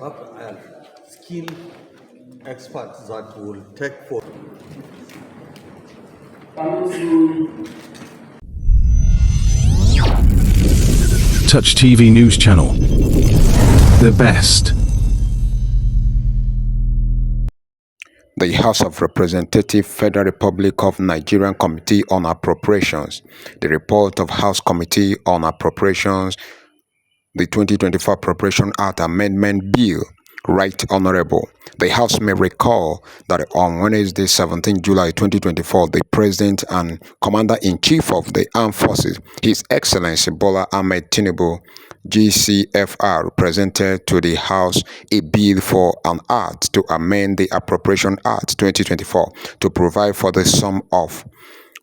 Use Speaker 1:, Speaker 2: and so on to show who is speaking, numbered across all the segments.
Speaker 1: have a skilled experts that will take for.
Speaker 2: Touch TV News Channel. The best.
Speaker 3: The House of Representatives, Federal Republic of Nigeria Committee on Appropriations. The report of House Committee on Appropriations, the 2024 Appropriation Act Amendment Bill. Right Honorable. The House may recall that on Wednesday, 17 July 2024, the President and Commander-in-Chief of the Armed Forces, His Excellency Bola Ahmed Tinubu, GCFR, presented to the House a bill for an act to amend the Appropriation Act 2024 to provide for the sum of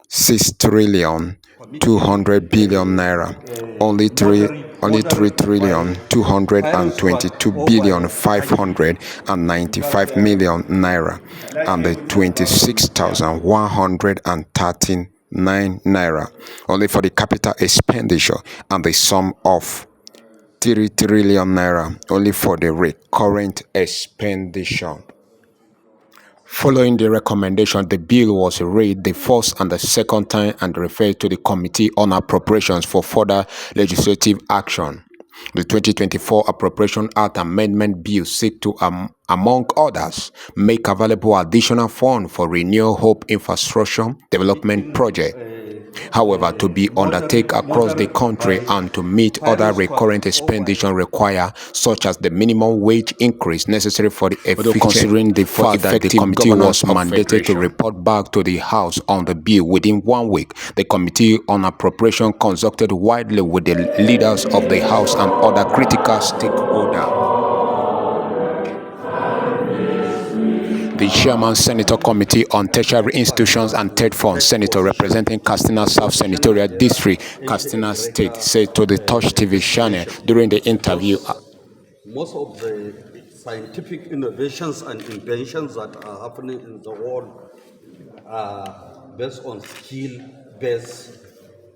Speaker 3: 6,200 billion naira, only 3,222,595 million naira, and the 26,139 naira, only for the capital expenditure, and the sum of 3 trillion naira, only for the recurrent expenditure. Following the recommendation, the bill was read the first and the second time and referred to the Committee on Appropriations for further legislative action. The 2024 Appropriation Act Amendment Bill seeks to, among others, make available additional funds for Renew Hope Infrastructure Development Project, however, to be undertaken across the country and to meet other recurrent expenditure required, such as the minimum wage increase necessary for the efficient. Considering the fact that the committee was mandated to report back to the House on the bill within 1 week, the Committee on Appropriation consulted widely with the leaders of the House and other critical stakeholders. The Chairman, Senator Committee on Tertiary Institutions and Third Funds, Senator representing Katsina South Senatorial District, Katsina State, said to the Touch TV channel during the interview.
Speaker 1: Most of the scientific innovations and inventions that are happening in the world are based on skill-based,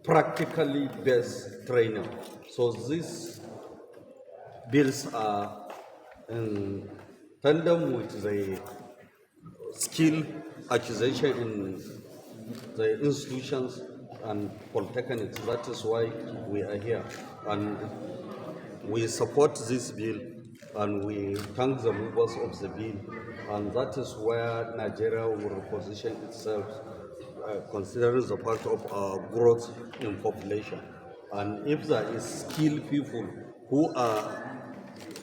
Speaker 1: practically based training. So these bills are in tandem with the skill acquisition in the institutions and polytechnics. That is why we are here, and we support this bill, and we thank the movers of the bill, and that is where Nigeria will position itself, considering the part of our growth in population. And if there is skilled people who are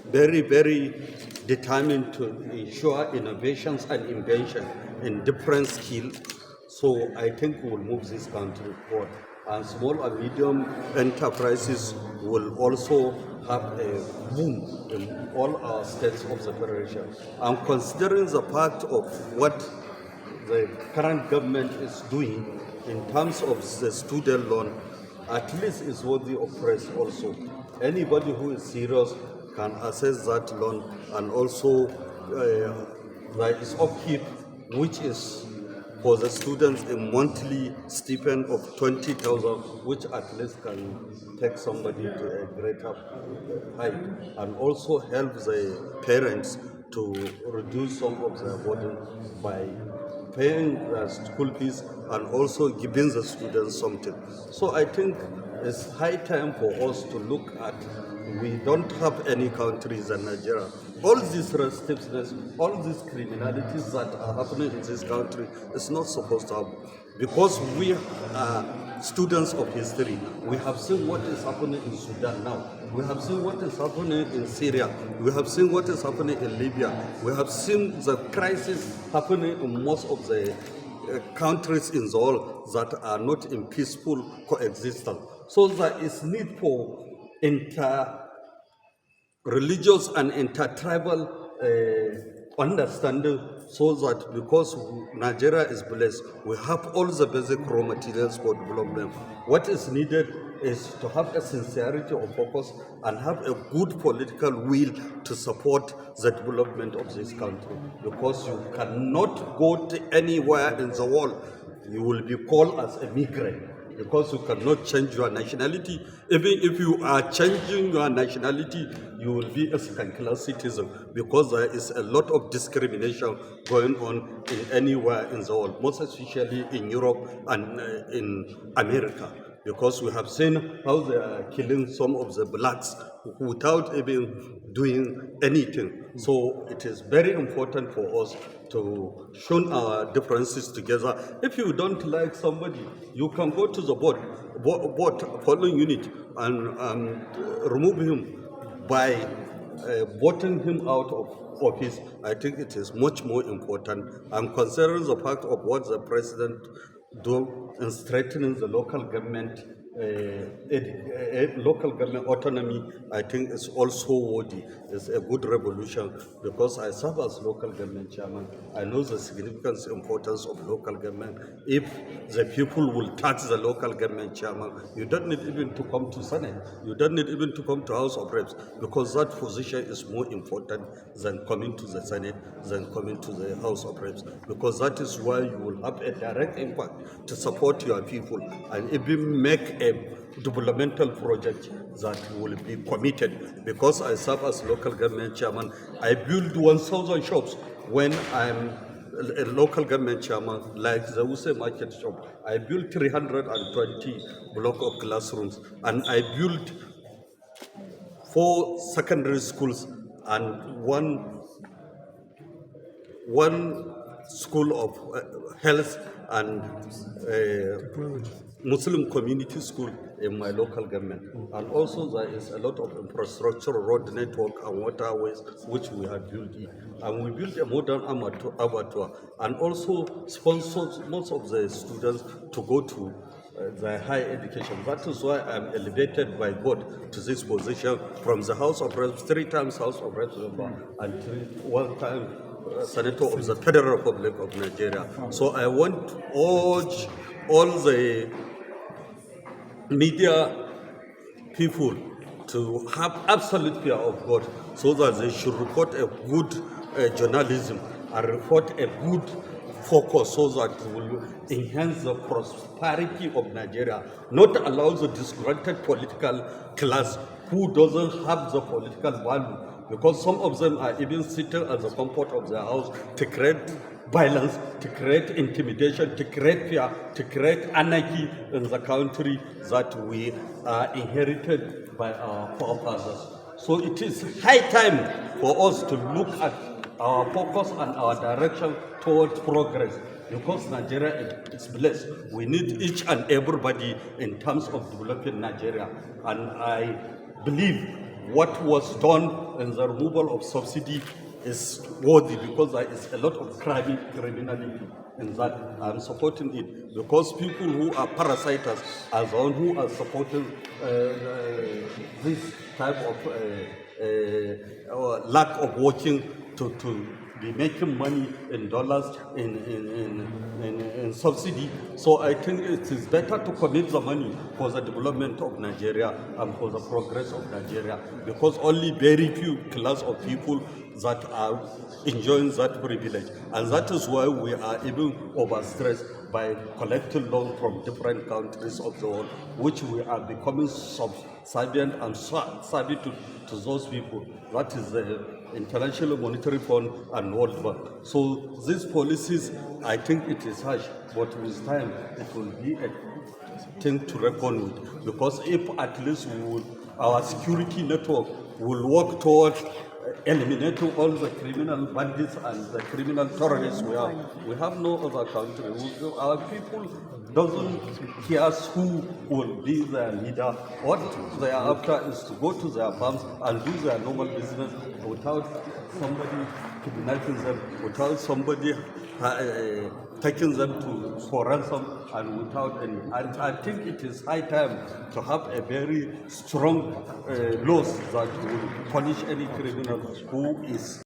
Speaker 1: very, very determined to ensure innovations and invention in different skills, so I think we will move this country forward. And small and medium enterprises will also have a boom in all our states of the federation. And considering the fact of what the current government is doing in terms of the student loan, at least is worthy of praise also. Anybody who is serious can access that loan, and also there is upkeep, which is for the students a monthly stipend of 20,000, which at least can take somebody to a greater height, and also help the parents to reduce some of their burden by paying their school fees and also giving the students something. So I think it's high time for us to look at, we don't have any countries than Nigeria. All these restiveness, all these criminalities that are happening in this country is not supposed to happen, because we are students of history. We have seen what is happening in Sudan now. We have seen what is happening in Syria. We have seen what is happening in Libya. We have seen the crisis happening in most of the countries in the world that are not in peaceful coexistence. So there is need for inter-religious and inter-tribal understanding, so that because Nigeria is blessed, we have all the basic raw materials for development. What is needed is to have a sincerity of focus and have a good political will to support the development of this country, because you cannot go to anywhere in the world, you will be called as a migrant, because you cannot change your nationality. Even if you are changing your nationality, you will be a second-class citizen, because there is a lot of discrimination going on in anywhere in the world, most especially in Europe and in America, because we have seen how they are killing some of the blacks without even doing anything. So it is very important for us to shun our differences together. If you don't like somebody, you can go to the board following unit and remove him by voting him out of office. I think it is much more important. I'm considering the fact of what the president do in strengthening the local government local government autonomy. I think it's also worthy. It's a good revolution, because I serve as local government chairman. I know the significance, importance of local government. If the people will tax the local government chairman, you don't need even to come to Senate. You don't need even to come to House of Reps, because that position is more important than coming to the Senate, than coming to the House of Reps, because that is where you will have a direct impact to support your people and even make a developmental project that will be committed. Because I serve as local government chairman, I build 1,000 shops when I'm a local government chairman, like the Use Market shop. I built 320 block of classrooms, and I built 4 secondary schools and one school of health and Muslim community school in my local government. And also there is a lot of infrastructure, road network and waterways which we have built. And we built a modern abattoir, and also sponsored most of the students to go to the higher education. That is why I'm elevated by God to this position from the House of Reps, 3 times House of Reps member, and 1 time Senator of the Federal Republic of Nigeria. So I want to urge all the media people to have absolute fear of God, so that they should report a good journalism and report a good focus, so that it will enhance the prosperity of Nigeria, not allow the disgruntled political class who doesn't have the political value, because some of them are even sitting at the comfort of their house to create violence, to create intimidation, to create fear, to create anarchy in the country that we are inherited by our forefathers. So it is high time for us to look at our focus and our direction towards progress, because Nigeria is blessed. We need each and everybody in terms of developing Nigeria. And I believe what was done in the removal of subsidy is worthy, because there is a lot of criminality in that. I'm supporting it, because people who are parasiters are the ones who are supporting this type of lack of working to be making money in dollars in subsidy. So I think it is better to commit the money for the development of Nigeria and for the progress of Nigeria, because only very few class of people that are enjoying that privilege. And that is why we are even overstressed by collecting loans from different countries of the world, which we are becoming subservient and servile to those people. That is the International Monetary Fund and World Bank. So these policies, I think it is harsh, but with time it will be a thing to reckon with. Because if at least our security network will work towards eliminating all the criminal bandits and the criminal terrorists we have no other country. Our people doesn't care who will be their leader. What they are after is to go to their farms and do their normal business without somebody kidnapping them, without somebody taking them for ransom, and without any. And I think it is high time to have a very strong laws that will punish any criminal who is